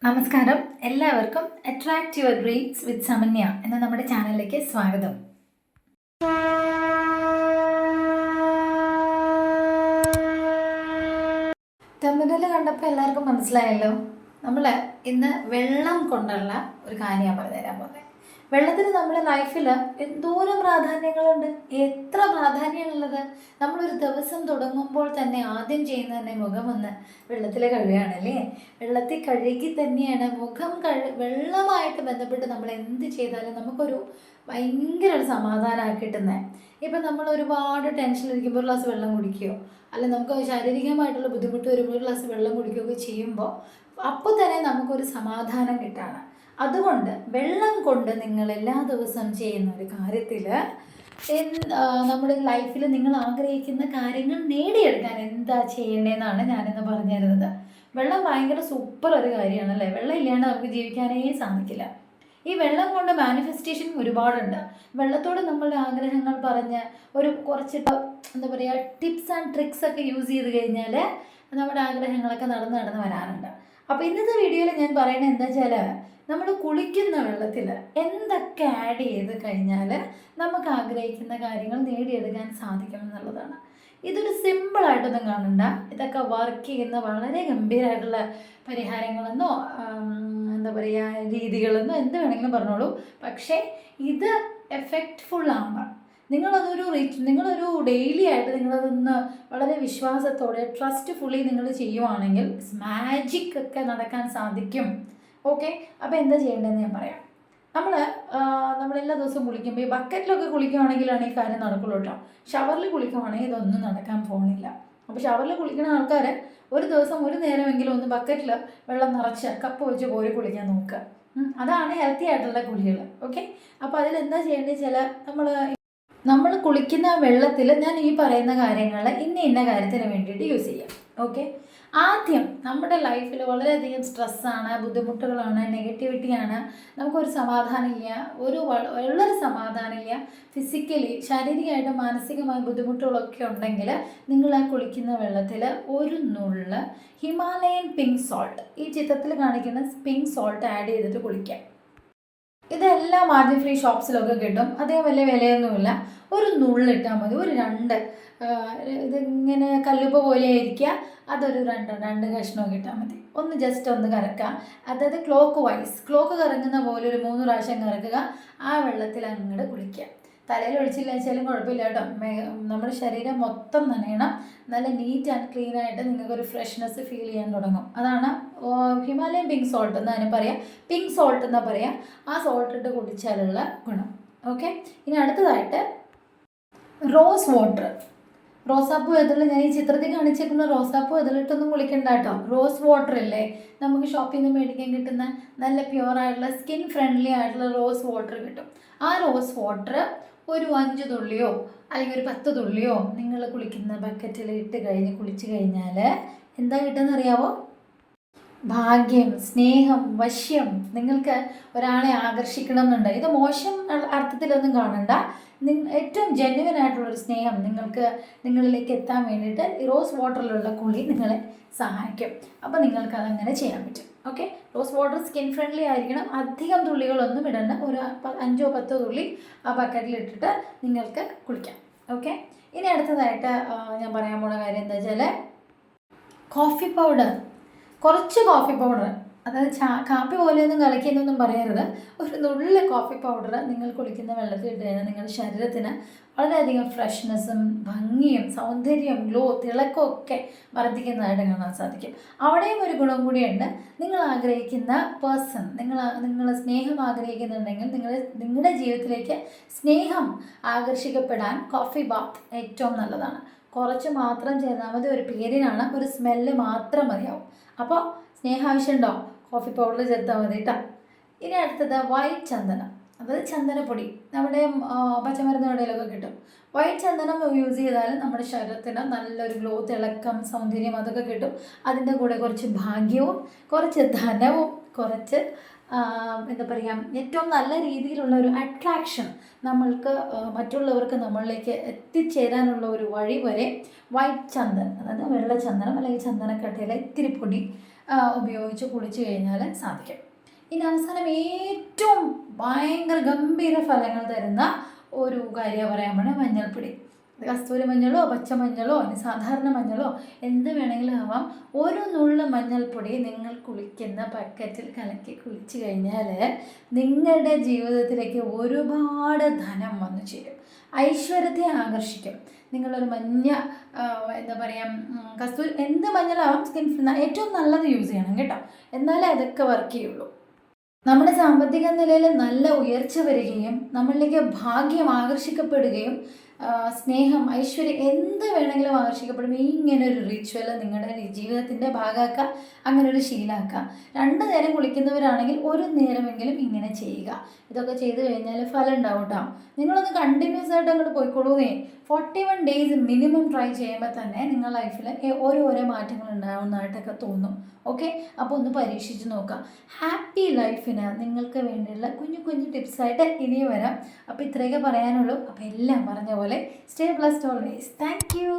നമസ്കാരം, എല്ലാവർക്കും attract your dreams വിത്ത് സമന്യ എന്ന നമ്മുടെ ചാനലിലേക്ക് സ്വാഗതം. തമിഴിൽ കണ്ടപ്പോൾ എല്ലാവർക്കും മനസ്സിലായല്ലോ. നമ്മൾ ഇന്ന് വെള്ളം കൊണ്ടുള്ള ഒരു കാര്യമാണ് പറഞ്ഞുതരാൻ പോകുന്നത്. വെള്ളത്തിന് നമ്മുടെ ലൈഫിൽ എന്തോരം പ്രാധാന്യങ്ങളുണ്ട്, എത്ര പ്രാധാന്യമുള്ളത്. നമ്മളൊരു ദിവസം തുടങ്ങുമ്പോൾ തന്നെ ആദ്യം ചെയ്യുന്നത് തന്നെ മുഖമൊന്ന് വെള്ളത്തിൽ കഴുകുകയാണല്ലേ. വെള്ളത്തിൽ കഴുകി തന്നെയാണ് മുഖം വെള്ളമായിട്ട് ബന്ധപ്പെട്ട് നമ്മൾ എന്ത് ചെയ്താലും നമുക്കൊരു ഭയങ്കര ഒരു സമാധാനമാണ് കിട്ടുന്നത്. ഇപ്പം നമ്മൾ ഒരുപാട് ടെൻഷനിലിരിക്കുമ്പോൾ ഒരു ഗ്ലാസ് വെള്ളം കുടിക്കുകയോ അല്ലെങ്കിൽ നമുക്ക് ശാരീരികമായിട്ടുള്ള ബുദ്ധിമുട്ട് വരുമ്പോൾ ഒരു ഗ്ലാസ് വെള്ളം കുടിക്കുകയൊക്കെ ചെയ്യുമ്പോൾ അപ്പോൾ തന്നെ നമുക്കൊരു സമാധാനം കിട്ടുകയാണ്. അതുകൊണ്ട് വെള്ളം കൊണ്ട് നിങ്ങൾ എല്ലാ ദിവസവും ചെയ്യുന്ന ഒരു കാര്യത്തിൽ നമ്മുടെ ലൈഫിൽ നിങ്ങൾ ആഗ്രഹിക്കുന്ന കാര്യങ്ങൾ നേടിയെടുക്കാൻ എന്താ ചെയ്യേണ്ടതെന്നാണ് ഞാനിന്ന് പറഞ്ഞു തരുന്നത്. വെള്ളം ഭയങ്കര സൂപ്പർ ഒരു കാര്യമാണല്ലേ. വെള്ളം ഇല്ലാണ്ട് നമുക്ക് ജീവിക്കാനേ സാധിക്കില്ല. ഈ വെള്ളം കൊണ്ട് മാനിഫെസ്റ്റേഷൻ ഒരുപാടുണ്ട്. വെള്ളത്തോട് നമ്മളുടെ ആഗ്രഹങ്ങൾ പറഞ്ഞ് കുറച്ച് എന്താ പറയുക ടിപ്സ് ആൻഡ് ട്രിക്സ് ഒക്കെ യൂസ് ചെയ്ത് കഴിഞ്ഞാൽ നമ്മുടെ ആഗ്രഹങ്ങളൊക്കെ നടന്ന് വരാറുണ്ട്. അപ്പോൾ ഇന്നത്തെ വീഡിയോയിൽ ഞാൻ പറയുന്നത് എന്താ വെച്ചാൽ, നമ്മൾ കുളിക്കുന്ന വെള്ളത്തിൽ എന്തൊക്കെ ആഡ് ചെയ്ത് കഴിഞ്ഞാൽ നമുക്ക് ആഗ്രഹിക്കുന്ന കാര്യങ്ങൾ നേടിയെടുക്കാൻ സാധിക്കും എന്നുള്ളതാണ്. ഇതൊരു സിമ്പിളായിട്ടൊന്നും കാണണ്ട. ഇതൊക്കെ വർക്ക് ചെയ്യുന്ന വളരെ ഗംഭീരമായിട്ടുള്ള പരിഹാരങ്ങളെന്നോ എന്താ പറയുക രീതികളെന്നോ എന്ത് വേണമെങ്കിലും പറഞ്ഞോളൂ. പക്ഷേ ഇത് എഫക്റ്റ്ഫുള്ളാണ്. നിങ്ങളൊരു ഡെയിലി ആയിട്ട് നിങ്ങളതൊന്ന് വളരെ വിശ്വാസത്തോടെ ട്രസ്റ്റ്ഫുള്ളി നിങ്ങൾ ചെയ്യുവാണെങ്കിൽ മാജിക് ഒക്കെ നടക്കാൻ സാധിക്കും. ഓക്കെ, അപ്പോൾ എന്താ ചെയ്യേണ്ടതെന്ന് ഞാൻ പറയാം. നമ്മളെല്ലാ ദിവസവും കുളിക്കുമ്പോൾ ഈ ബക്കറ്റിലൊക്കെ കുളിക്കുകയാണെങ്കിലാണ് ഈ കാര്യം നടക്കുള്ളൂ കേട്ടോ. ഷവറിൽ കുളിക്കുവാണെങ്കിൽ ഇതൊന്നും നടക്കാൻ പോകുന്നില്ല. അപ്പോൾ ഷവറിൽ കുളിക്കുന്ന ആൾക്കാർ ഒരു ദിവസം ഒരു നേരമെങ്കിലും ഒന്ന് ബക്കറ്റിൽ വെള്ളം നിറച്ച് കപ്പ് വെച്ച് കോരി കുളിക്കാൻ നോക്കുക. അതാണ് ഹെൽത്തി ആയിട്ടുള്ള കുളികൾ. ഓക്കെ, അപ്പോൾ അതിലെന്താ ചെയ്യേണ്ടത് വെച്ചാൽ നമ്മൾ കുളിക്കുന്ന വെള്ളത്തിൽ ഞാൻ ഈ പറയുന്ന കാര്യങ്ങൾ ഇന്ന കാര്യത്തിന് വേണ്ടിയിട്ട് യൂസ് ചെയ്യാം. ഓക്കെ, ആദ്യം നമ്മുടെ ലൈഫിൽ വളരെയധികം സ്ട്രെസ്സാണ്, ബുദ്ധിമുട്ടുകളാണ്, നെഗറ്റിവിറ്റിയാണ്, നമുക്കൊരു സമാധാനമില്ല, ഉള്ളൊരു സമാധാനമില്ല. ഫിസിക്കലി ശാരീരികമായിട്ടും മാനസികമായ ബുദ്ധിമുട്ടുകളൊക്കെ ഉണ്ടെങ്കിൽ നിങ്ങൾ ആ കുളിക്കുന്ന വെള്ളത്തിൽ ഒരു നുള്ള് ഹിമാലയൻ പിങ്ക് സോൾട്ട്, ഈ ചിത്രത്തിൽ കാണിക്കുന്ന പിങ്ക് സോൾട്ട് ആഡ് ചെയ്തിട്ട് കുളിക്കാം. ഇതെല്ലാം മാർജിൻ ഫ്രീ ഷോപ്സിലൊക്കെ കിട്ടും. അതേ വലിയ വിലയൊന്നുമില്ല. ഒരു നുള്ളിട്ടാൽ മതി. ഒരു ഇതിങ്ങനെ കല്ലുപ്പ് പോലെ ആയിരിക്കുക. അതൊരു രണ്ട് കഷ്ണമൊക്കെ ഇട്ടാൽ മതി. ജസ്റ്റ് ഒന്ന് കറക്കുക. അതായത് ക്ലോക്ക് കറങ്ങുന്ന പോലെ ഒരു 3 പ്രാവശ്യം കറക്കുക. ആ വെള്ളത്തിൽ അങ്ങോട്ട് കുളിക്കുക. തലയിൽ ഒഴിച്ചില്ല വെച്ചാലും കുഴപ്പമില്ല കേട്ടോ. നമ്മുടെ ശരീരം മൊത്തം നനയണം. നല്ല നീറ്റ് ആൻഡ് ക്ലീൻ ആയിട്ട് നിങ്ങൾക്കൊരു ഫ്രഷ്നെസ് ഫീൽ ചെയ്യാൻ തുടങ്ങും. അതാണ് ഹിമാലയൻ പിങ്ക് സോൾട്ട് എന്ന് അതിന് പറയാം. പിങ്ക് സോൾട്ട് എന്നാ പറയാം. ആ സോൾട്ട് ഇട്ട് കുടിച്ചാലുള്ള ഗുണം. ഓക്കെ, ഇനി അടുത്തതായിട്ട് റോസ് വാട്ടർ. റോസാപ്പൂ എതിൽ ഞാൻ ഈ ചിത്രത്തിൽ കാണിച്ചിരിക്കുന്ന റോസാപ്പൂ എതിലിട്ടൊന്നും കുളിക്കണ്ട കേട്ടോ. റോസ് വാട്ടർ ഇല്ലേ, നമുക്ക് ഷോപ്പിൽ നിന്ന് മേടിക്കാൻ കിട്ടുന്ന നല്ല പ്യുവർ ആയിട്ടുള്ള സ്കിൻ ഫ്രണ്ട്ലി ആയിട്ടുള്ള റോസ് വാട്ടർ കിട്ടും. ആ റോസ് വാട്ടർ ഒരു 5 തുള്ളിയോ അല്ലെങ്കിൽ ഒരു 10 തുള്ളിയോ നിങ്ങൾ കുളിക്കുന്ന ബക്കറ്റിൽ ഇട്ട് കുളിച്ച് കഴിഞ്ഞാൽ എന്താ കിട്ടുമെന്ന് അറിയാവോ? ഭാഗ്യം, സ്നേഹം, വശ്യം. നിങ്ങൾക്ക് ഒരാളെ ആകർഷിക്കണം എന്നുണ്ട്. ഇത് മോശം അർത്ഥത്തിലൊന്നും കാണണ്ട. ഏറ്റവും ജെന്യുവൻ ആയിട്ടുള്ളൊരു സ്നേഹം നിങ്ങളിലേക്ക് എത്താൻ വേണ്ടിയിട്ട് ഈ റോസ് വാട്ടറിലുള്ള കുളി നിങ്ങളെ സഹായിക്കും. അപ്പോൾ നിങ്ങൾക്ക് അതങ്ങനെ ചെയ്യാൻ പറ്റും. Okay, rose water skin friendly ആയിരിക്കണം. അധികം തുള്ളികളൊന്നും ഇടണ്ട. ഒരു 5-10 തുള്ളി ആ ബക്കറ്റിൽ ഇട്ടിട്ട് നിങ്ങൾക്ക് കുളിക്കാം. ഓക്കെ, ഇനി അടുത്തതായിട്ട് ഞാൻ പറയാൻ പോണ കാര്യം എന്താ വെച്ചാൽ, കോഫി പൗഡർ. കുറച്ച് കോഫി പൗഡർ, അതായത് കാപ്പി പോലെയൊന്നും കലക്കിയെന്നൊന്നും പറയരുത്. ഒരു നുള്ളിൽ കോഫി പൗഡർ നിങ്ങൾ കുളിക്കുന്ന വെള്ളത്തിൽ ഇട്ട് കഴിഞ്ഞാൽ നിങ്ങളുടെ ശരീരത്തിന് വളരെയധികം ഫ്രഷ്നെസ്സും ഭംഗിയും സൗന്ദര്യവും തിളക്കവും ഒക്കെ വർദ്ധിക്കുന്നതായിട്ട് കാണാൻ സാധിക്കും. അവിടെയും ഒരു ഗുണം കൂടിയുണ്ട്. നിങ്ങൾ ആഗ്രഹിക്കുന്ന പേഴ്സൺ, നിങ്ങൾ സ്നേഹം ആഗ്രഹിക്കുന്നുണ്ടെങ്കിൽ നിങ്ങളുടെ ജീവിതത്തിലേക്ക് സ്നേഹം ആകർഷിക്കപ്പെടാൻ കോഫി ബാത്ത് ഏറ്റവും നല്ലതാണ്. കുറച്ച് മാത്രം ചെയ്താൽ മതി. ഒരു പേരിനാണ്, ഒരു സ്മെല്ല് മാത്രം മതിയാവും. അപ്പോൾ സ്നേഹം ആവശ്യമുണ്ടോ? കോഫി പൗഡർ ചേർത്താൽ മതി കേട്ടോ. ഇനി അടുത്തത് വൈറ്റ് ചന്ദനം, അതായത് ചന്ദനപ്പൊടി. നമ്മുടെ പച്ചമരുന്ന് കടയിലൊക്കെ കിട്ടും. വൈറ്റ് ചന്ദനം യൂസ് ചെയ്താൽ നമ്മുടെ ശരീരത്തിന് നല്ലൊരു തിളക്കം, സൗന്ദര്യം അതൊക്കെ കിട്ടും. അതിൻ്റെ കൂടെ കുറച്ച് ഭാഗ്യവും കുറച്ച് ധനവും കുറച്ച് എന്താ പറയുക ഏറ്റവും നല്ല രീതിയിലുള്ള ഒരു അട്രാക്ഷൻ നമ്മൾക്ക് മറ്റുള്ളവർക്ക് നമ്മളിലേക്ക് എത്തിച്ചേരാനുള്ള ഒരു വഴി വരെ വൈറ്റ് ചന്ദനം, അതായത് വെള്ളച്ചന്ദനം അല്ലെങ്കിൽ ചന്ദനക്കട്ടയിലെ ഇത്തിരി പൊടി ഉപയോഗിച്ച് കുളിച്ച് കഴിഞ്ഞാൽ സാധിക്കും. ഇനി അവസാനം ഏറ്റവും ഭയങ്കര ഗംഭീര ഫലങ്ങൾ തരുന്ന ഒരു കാര്യം പറയാൻ വേണം മഞ്ഞൾപ്പൊടി. കസ്തൂരി മഞ്ഞളോ പച്ചമഞ്ഞളോ ഇനി സാധാരണ മഞ്ഞളോ എന്ത് വേണമെങ്കിലും ആവാം. ഒരു നുള്ളു മഞ്ഞൾപ്പൊടി നിങ്ങൾ കുളിക്കുന്ന ബക്കറ്റിൽ കലക്കി കുളിച്ച് കഴിഞ്ഞാൽ നിങ്ങളുടെ ജീവിതത്തിലേക്ക് ഒരുപാട് ധനം വന്നു ചേരും, ഐശ്വര്യത്തെ ആകർഷിക്കും. നിങ്ങളൊരു മഞ്ഞ എന്താ പറയുക, കസ്തൂരി എന്ത് മഞ്ഞളാവാം, സ്കിൻ ഏറ്റവും നല്ലത് യൂസ് ചെയ്യണം കേട്ടോ, എന്നാലേ അതൊക്കെ വർക്ക് ചെയ്യുള്ളൂ. നമ്മുടെ സാമ്പത്തിക നിലയിൽ നല്ല ഉയർച്ച വരികയും നമ്മളിലേക്ക് ഭാഗ്യം ആകർഷിക്കപ്പെടുകയും സ്നേഹം ഐശ്വര്യം എന്ത് വേണമെങ്കിലും ആകർഷിക്കപ്പെടുമ്പോൾ ഇങ്ങനെ ഒരു റിച്വൽ നിങ്ങളുടെ ജീവിതത്തിൻ്റെ ഭാഗമാക്കുക, അങ്ങനെ ഒരു ശീലമാക്കുക. 2 നേരം കുളിക്കുന്നവരാണെങ്കിൽ 1 നേരമെങ്കിലും ഇങ്ങനെ ചെയ്യുക. ഇതൊക്കെ ചെയ്ത് കഴിഞ്ഞാൽ ഫലം ഉണ്ടാവും കേട്ടോ. നിങ്ങളൊന്ന് കണ്ടിന്യൂസ് ആയിട്ട് അങ്ങോട്ട് പോയിക്കൊള്ളൂന്നേ. 41 ഡേയ്സ് മിനിമം ട്രൈ ചെയ്യുമ്പോൾ തന്നെ നിങ്ങൾ ലൈഫിൽ ഓരോരോ മാറ്റങ്ങൾ ഉണ്ടാവുന്നതായിട്ടൊക്കെ തോന്നും. ഓക്കെ, അപ്പോൾ ഒന്ന് പരീക്ഷിച്ച് നോക്കാം. ഹാപ്പി ലൈഫിന് നിങ്ങൾക്ക് വേണ്ടിയുള്ള കുഞ്ഞു കുഞ്ഞു ടിപ്സായിട്ട് ഇനിയും വരാം. അപ്പോൾ ഇത്രയൊക്കെ പറയാനുള്ളൂ. അപ്പോൾ എല്ലാം പറഞ്ഞ പോലെ stay blessed always. Thank you.